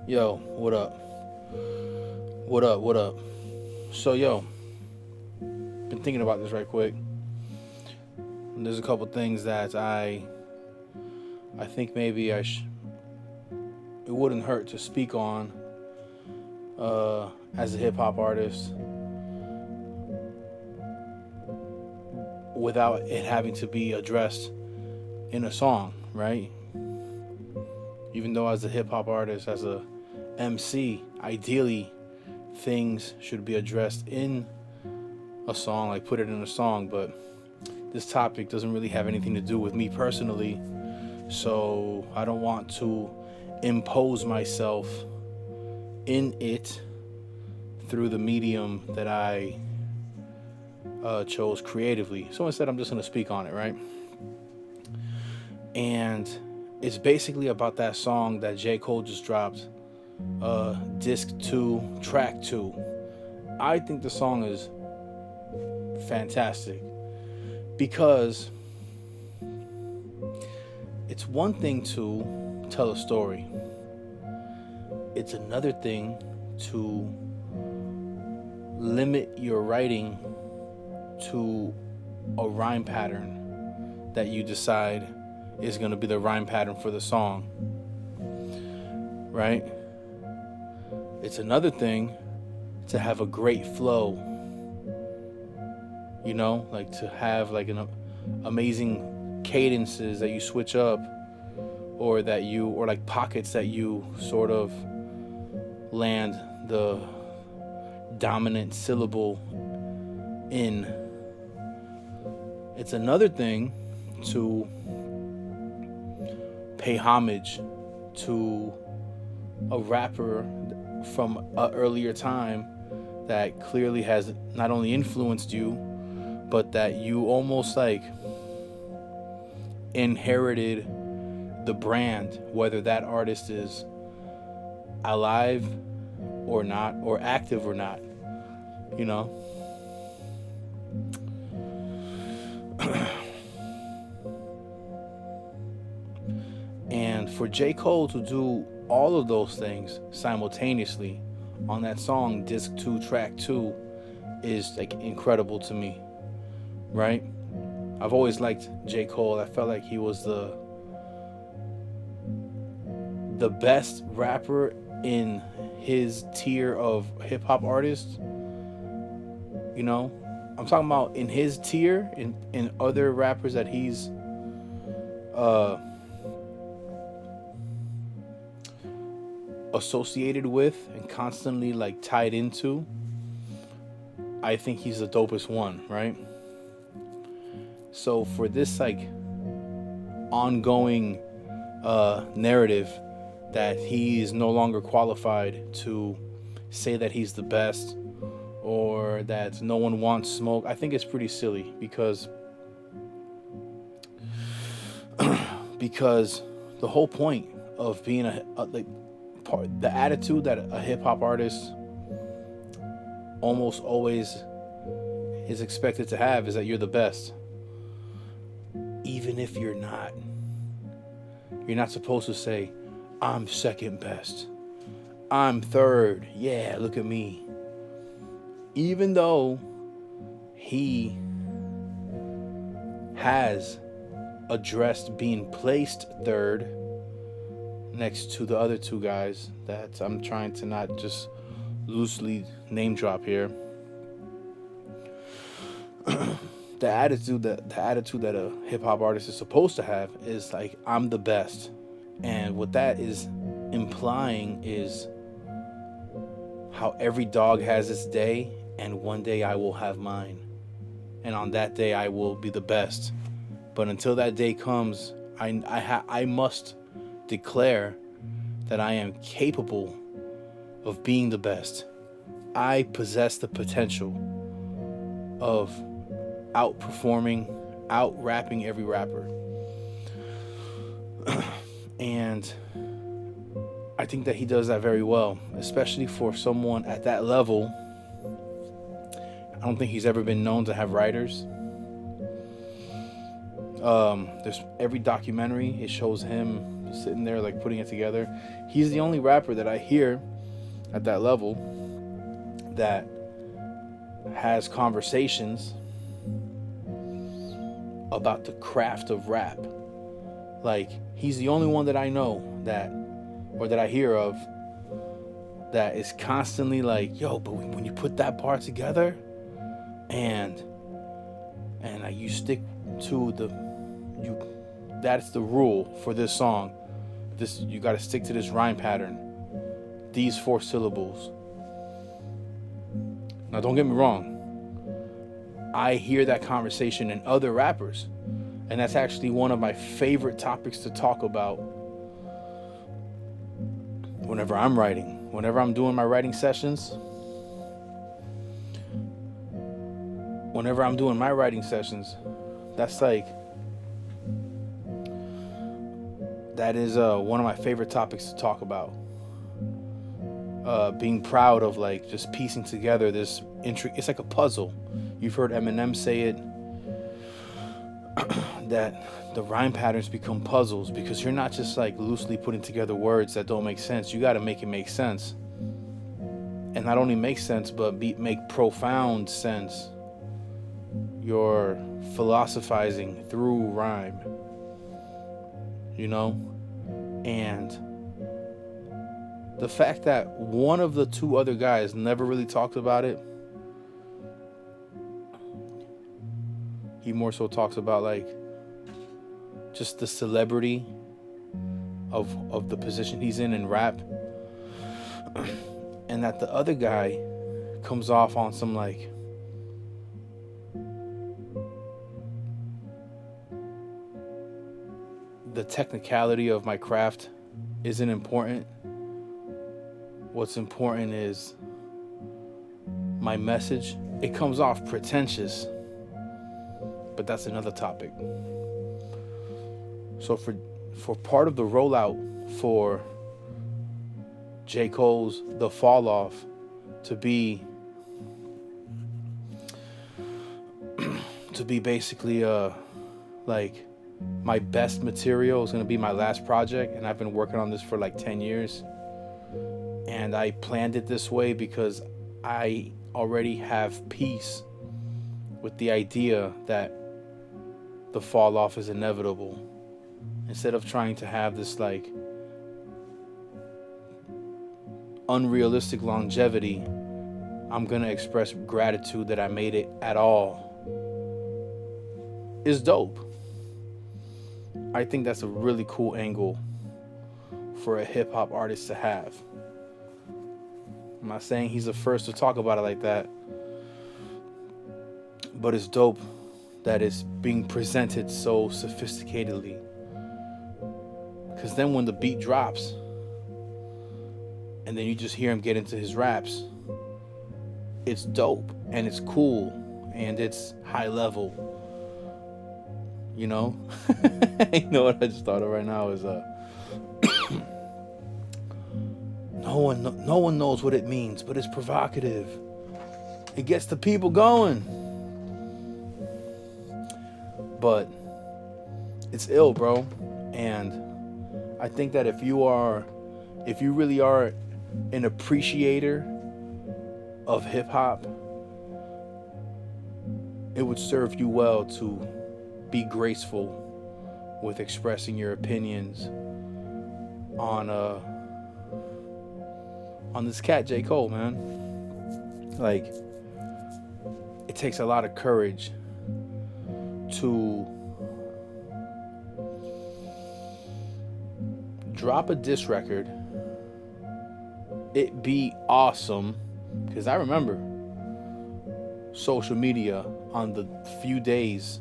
Yo, what up? What up? What up? So, yo, been thinking about this right quick. And there's a couple things that I think maybe it wouldn't hurt to speak on as a hip hop artist without it having to be addressed in a song, right? Even though as a hip hop artist, as a MC, ideally things should be addressed in a song, like put it in a song, but this topic doesn't really have anything to do with me personally, so I don't want to impose myself in it through the medium that I chose creatively. So instead, I'm just going to speak on it, right? And it's basically about that song that J. Cole just dropped, Disc 2, Track 2. I think the song is fantastic because it's one thing to tell a story. It's another thing to limit your writing to a rhyme pattern that you decide is going to be the rhyme pattern for the song, right? It's another thing to have a great flow, you know, like to have like an amazing cadences that you switch up, or like pockets that you sort of land the dominant syllable in. It's another thing to pay homage to a rapper from an earlier time that clearly has not only influenced you, but that you almost like inherited the brand, whether that artist is alive or not, or active or not, you know? And for J. Cole to do all of those things simultaneously on that song, Disc 2, Track 2, is like incredible to me, right? I've always liked J. Cole. I felt like he was the best rapper in his tier of hip hop artists. You know, I'm talking about in his tier, in other rappers that he's associated with and constantly like tied into. I think he's the dopest one, right? So for this like ongoing narrative that he is no longer qualified to say that he's the best, or that no one wants smoke, I think it's pretty silly because the whole point of being the attitude that a hip hop artist almost always is expected to have is that you're the best. Even if you're not. You're not supposed to say, I'm second best. I'm third. Yeah, look at me. Even though he has addressed being placed third next to the other two guys that I'm trying to not just loosely name drop here. The attitude that a hip hop artist is supposed to have is like, I'm the best. And what that is implying is how every dog has its day, and one day I will have mine. And on that day I will be the best. But until that day comes, I must declare that I am capable of being the best. I possess the potential of outperforming, out-rapping every rapper. And I think that he does that very well, especially for someone at that level. I don't think he's ever been known to have writers. There's every documentary, it shows him sitting there like putting it together. He's the only rapper that I hear at that level that has conversations about the craft of rap. Like, he's the only one that I know that, or that I hear of, that is constantly like, yo, but when you put that part together and you stick to that's the rule for this song. You got to stick to this rhyme pattern, these 4 syllables. Now, don't get me wrong, I hear that conversation in other rappers, and that's actually one of my favorite topics to talk about whenever I'm writing, whenever I'm doing my writing sessions. Whenever I'm doing my writing sessions, that's like, that is one of my favorite topics to talk about. Being proud of like just piecing together this it's like a puzzle. You've heard Eminem say it, that the rhyme patterns become puzzles, because you're not just like loosely putting together words that don't make sense. You got to make it make sense, and not only make sense, but make profound sense. You're philosophizing through rhyme, you know? And the fact that one of the 2 other guys never really talked about it, he more so talks about like just the celebrity of the position he's in rap, and that the other guy comes off on some like, the technicality of my craft isn't important. What's important is my message. It comes off pretentious, but that's another topic. So for part of the rollout for J. Cole's The Falloff to be basically like my best material, is going to be my last project, and I've been working on this for like 10 years, and I planned it this way because I already have peace with the idea that the fall off is inevitable. Instead of trying to have this like unrealistic longevity, I'm going to express gratitude that I made it at all. It's dope. I think that's a really cool angle for a hip hop artist to have. I'm not saying he's the first to talk about it like that, but it's dope that it's being presented so sophisticatedly. Because then when the beat drops, and then you just hear him get into his raps, it's dope, and it's cool, and it's high level. You know? You know what I just thought of right now is no one knows what it means, but it's provocative. It gets the people going. But it's ill, bro. And I think that if you really are an appreciator of hip hop, it would serve you well to be graceful with expressing your opinions on this cat J. Cole, man. Like, it takes a lot of courage to drop a diss record, it be awesome, because I remember social media on the few days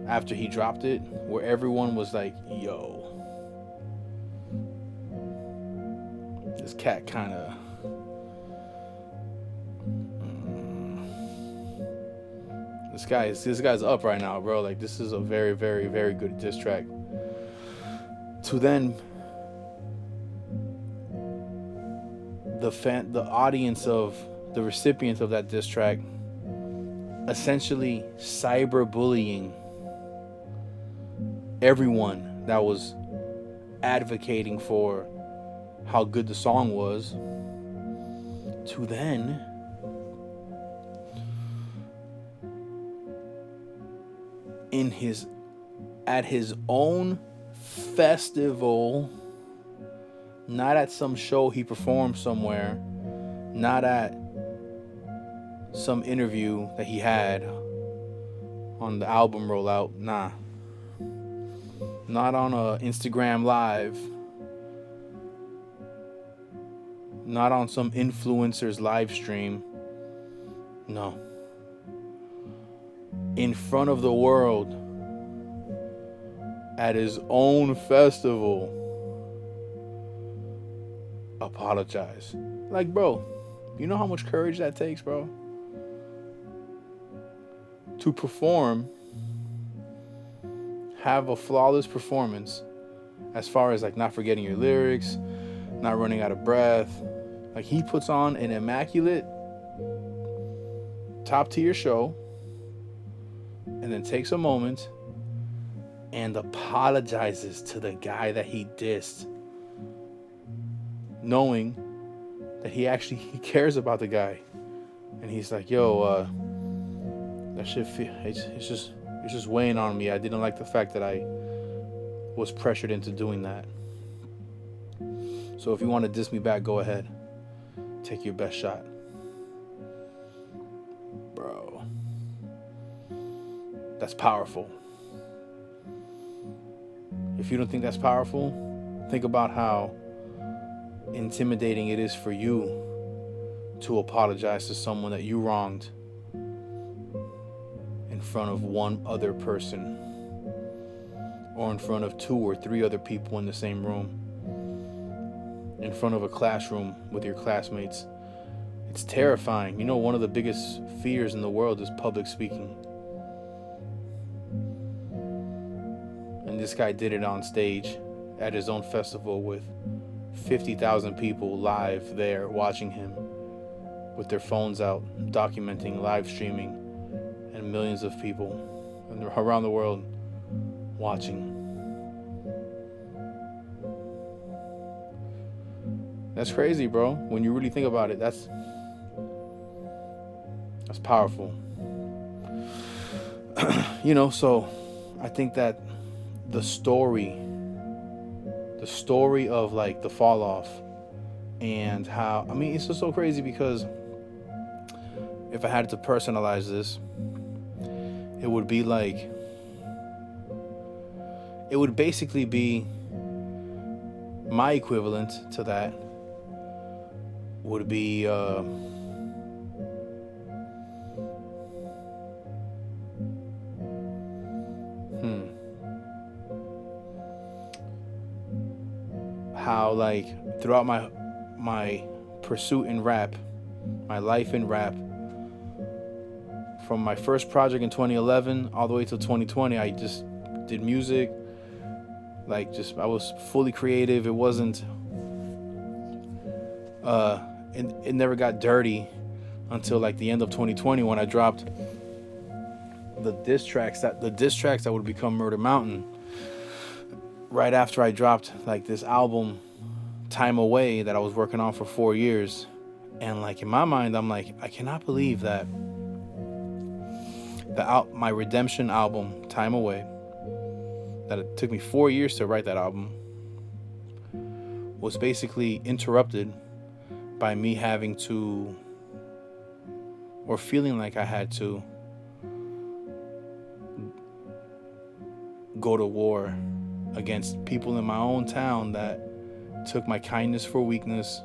after he dropped it, where everyone was like, yo, this cat kind of this guy's up right now, bro. Like, this is a very, very, very good diss track. To then the audience of the recipients of that diss track essentially cyberbullying everyone that was advocating for how good the song was, to then at his own festival, not at some show he performed somewhere, not at some interview that he had on the album rollout, nah, not on a Instagram live, not on some influencer's live stream, no, in front of the world at his own festival, apologize. Like, bro, you know how much courage that takes, bro? To perform, have a flawless performance as far as like not forgetting your lyrics, not running out of breath. Like, he puts on an immaculate top tier show and then takes a moment and apologizes to the guy that he dissed, knowing that he cares about the guy. And he's like, yo, that shit, it's just weighing on me. I didn't like the fact that I was pressured into doing that. So if you want to diss me back, go ahead. Take your best shot. Bro. That's powerful. If you don't think that's powerful, think about how intimidating it is for you to apologize to someone that you wronged in front of one other person, or in front of 2 or 3 other people in the same room, in front of a classroom with your classmates. It's terrifying. You know, one of the biggest fears in the world is public speaking. And this guy did it on stage at his own festival with 50,000 people live there watching him with their phones out, documenting, live streaming, and millions of people around the world watching. That's crazy, bro. When you really think about it, that's powerful. You know, so I think that the story of like the Falloff, and how, I mean, it's just so crazy because if I had to personalize this, it would be like, it would basically be my equivalent to that would be how, like, throughout my pursuit in rap, my life in rap, from my first project in 2011 all the way till 2020, I just did music. Like, just, I was fully creative. It wasn't it never got dirty until like the end of 2020 when I dropped the diss tracks that would become Murder Mountain. Right after I dropped like this album, Time Away, that I was working on for 4 years. And like in my mind, I'm like, I cannot believe that my redemption album, Time Away, that it took me 4 years to write that album, was basically interrupted by me having to, or feeling like I had to, go to war against people in my own town that took my kindness for weakness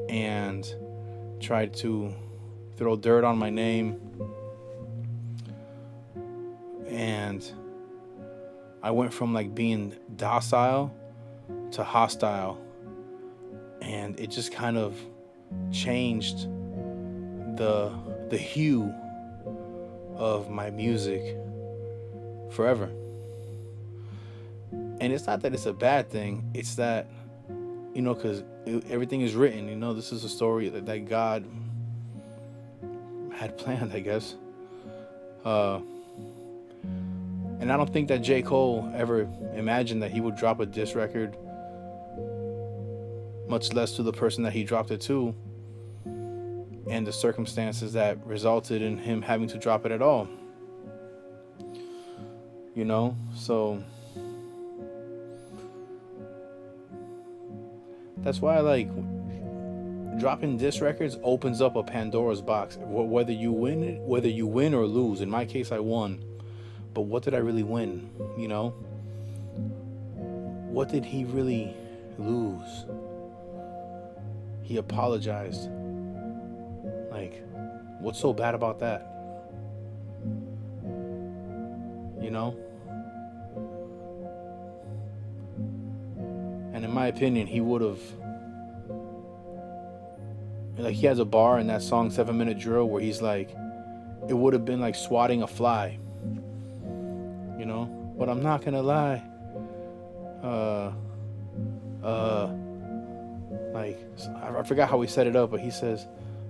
and tried to throw dirt on my name. And I went from like being docile to hostile, and it just kind of changed the hue of my music forever. And it's not that it's a bad thing, it's that, you know, because everything is written, you know, this is a story that God had planned, I guess. And I don't think that J. Cole ever imagined that he would drop a diss record much less to the person that he dropped it to, and the circumstances that resulted in him having to drop it at all. You know, so that's why, like, dropping diss records opens up a Pandora's box. Whether you win or lose. In my case, I won. But what did I really win? You know, what did he really lose? He apologized. Like, what's so bad about that? You know? And in my opinion, he would have, like, he has a bar in that song 7 Minute Drill where he's like, it would have been like swatting a fly. You know? But I'm not gonna lie. Like, I forgot how he set it up, but he says,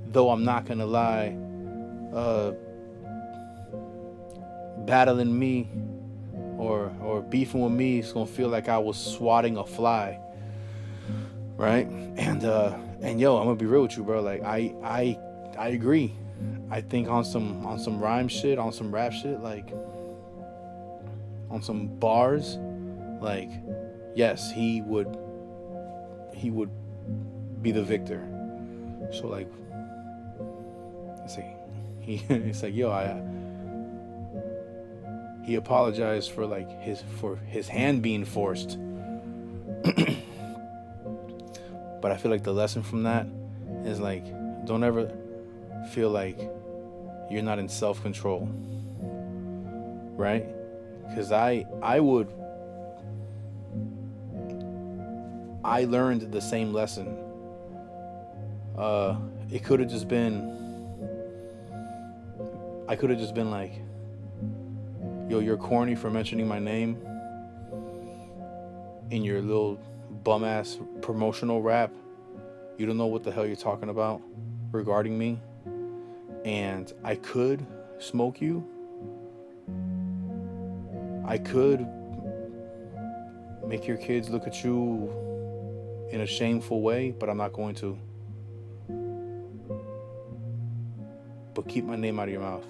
though I'm not gonna lie, battling me or beefing with me is gonna feel like I was swatting a fly, right? And yo, I'm gonna be real with you, bro. Like, I agree. I think on some rhyme shit, on some rap shit, like on some bars, like, yes, he would be the victor. So, like, it's like, yo, he apologized for, like, his hand being forced. But I feel like the lesson from that is, like, don't ever feel like you're not in self-control, right? Because I learned the same lesson. It could have just been, I could have just been like, yo, you're corny for mentioning my name in your little bum ass promotional rap. You don't know what the hell you're talking about regarding me. And I could smoke you. I could make your kids look at you in a shameful way, but I'm not going to. But keep my name out of your mouth.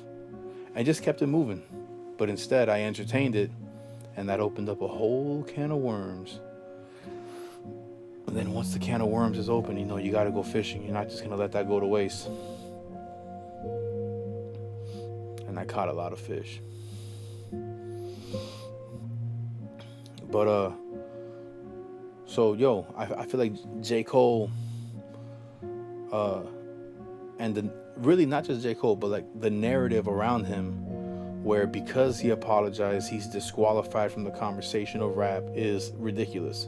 I just kept it moving. But instead, I entertained it, and that opened up a whole can of worms. And then once the can of worms is open, you know, you got to go fishing. You're not just going to let that go to waste. And I caught a lot of fish. But, so, yo, I feel like J. Cole, and really not just J. Cole, but, like, the narrative around him, where because he apologized, he's disqualified from the conversation of rap, is ridiculous.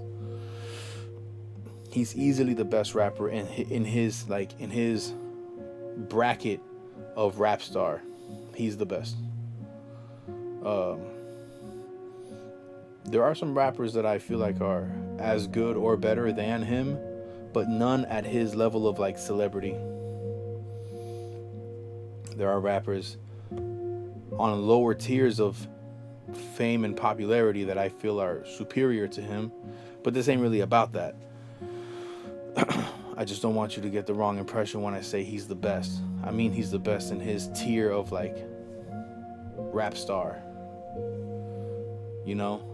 He's easily the best rapper in his bracket of rap star. He's the best. There are some rappers that I feel like are as good or better than him, but none at his level of, like, celebrity. There are rappers on lower tiers of fame and popularity that I feel are superior to him, but this ain't really about that. I just don't want you to get the wrong impression when I say he's the best. I mean, he's the best in his tier of, like, rap star. You know?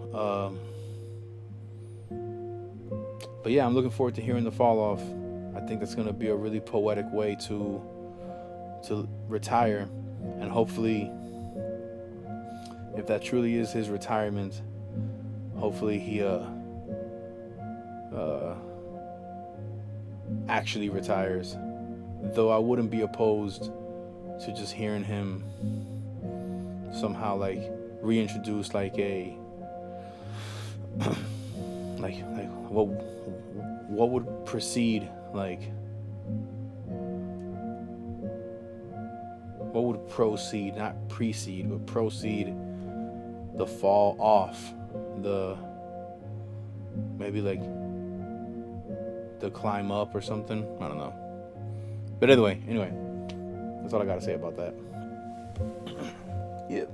But yeah, I'm looking forward to hearing the Falloff. I think that's going to be a really poetic way to retire. And hopefully, if that truly is his retirement, hopefully he actually retires. Though I wouldn't be opposed to just hearing him somehow, like, reintroduce, like, a like what would precede, like, what would proceed, not precede, but proceed the fall off, the maybe like the climb up or something. I don't know. But anyway, that's all I gotta say about that. Yeah.